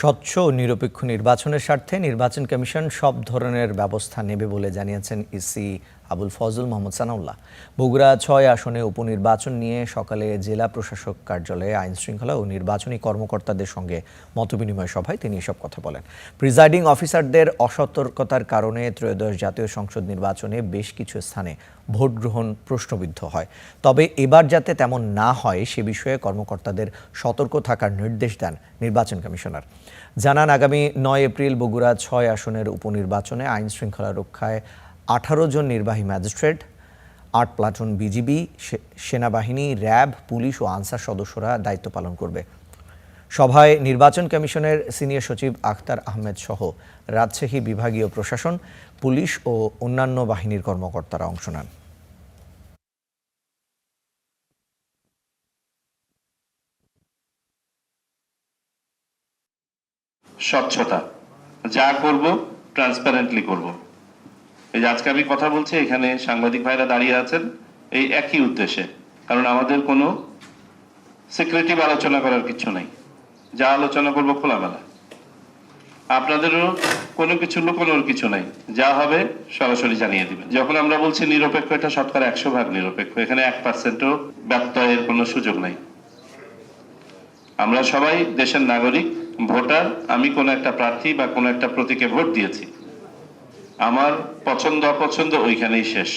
স্বচ্ছ ও নিরপেক্ষ নির্বাচনের স্বার্থে নির্বাচন কমিশন সব ধরনের ব্যবস্থা নেবে বলে জানিয়েছেন ইসি আবুল ফজল মোহাম্মদ সানাউল্লাহ। বগুড়া ৬ আসনে উপনির্বাচন নিয়ে সকালে জেলা প্রশাসক কার্যালয়ে আইনশৃঙ্খলা ও নির্বাচনী কর্মকর্তাদের সঙ্গে মতবিনিময় সভায় তিনি এসব কথা বলেন। প্রিজাইডিং অফিসারদের অসতর্কতার কারণে ত্রয়োদশ জাতীয় সংসদ নির্বাচনে বেশ কিছু স্থানে ভোট গ্রহণ প্রশ্নবিদ্ধ হয়। তবে এবার যাতে তেমন না হয় সে বিষয়ে কর্মকর্তাদের সতর্ক থাকার নির্দেশ দেন নির্বাচন কমিশনার। জানান, আগামী ৯ এপ্রিল বগুড়া ৬ আসনের উপনির্বাচনে আইন শৃঙ্খলা রক্ষায় ১৮ জন নির্বাহী ম্যাজিস্ট্রেট, ৮ প্লাটুন বিজিবি, সেনাবাহিনী, র্যাব, পুলিশ ও আনসার সদস্যরা দায়িত্ব পালন করবে। সভায় নির্বাচন কমিশনের সিনিয়র সচিব আখতার আহমেদ সহ রাজশাহী বিভাগীয় প্রশাসন, পুলিশ ও অন্যান্য বাহিনীর কর্মকর্তারা অংশ নেন। স্বচ্ছতা, যা করব ট্রান্সপারেন্টলি করব। এই যে আজকে আমি কথা বলছি, এখানে সাংবাদিক ভাইরা দাঁড়িয়ে আছেন এই একই উদ্দেশ্যে, কারণ আমাদের কোনো সিক্রেটিভ আলোচনা করার কিছু নাই। যা আলোচনা করব খোলামেলা, আপনাদেরও কোনো কিছু লুকোনোর কিছু নাই। যা হবে সরাসরি জানিয়ে দিবেন। যখন আমরা বলছি নিরপেক্ষ, এটা শতকরা ১০০% নিরপেক্ষ। এখানে 1%ও ব্যত্যয়ের কোনো সুযোগ নাই। আমরা সবাই দেশের নাগরিক, ভোটার। আমি কোনো একটা প্রার্থী বা কোনো একটা প্রতীকে ভোট দিয়েছি, আমার পছন্দ অপছন্দ ওইখানেই শেষ।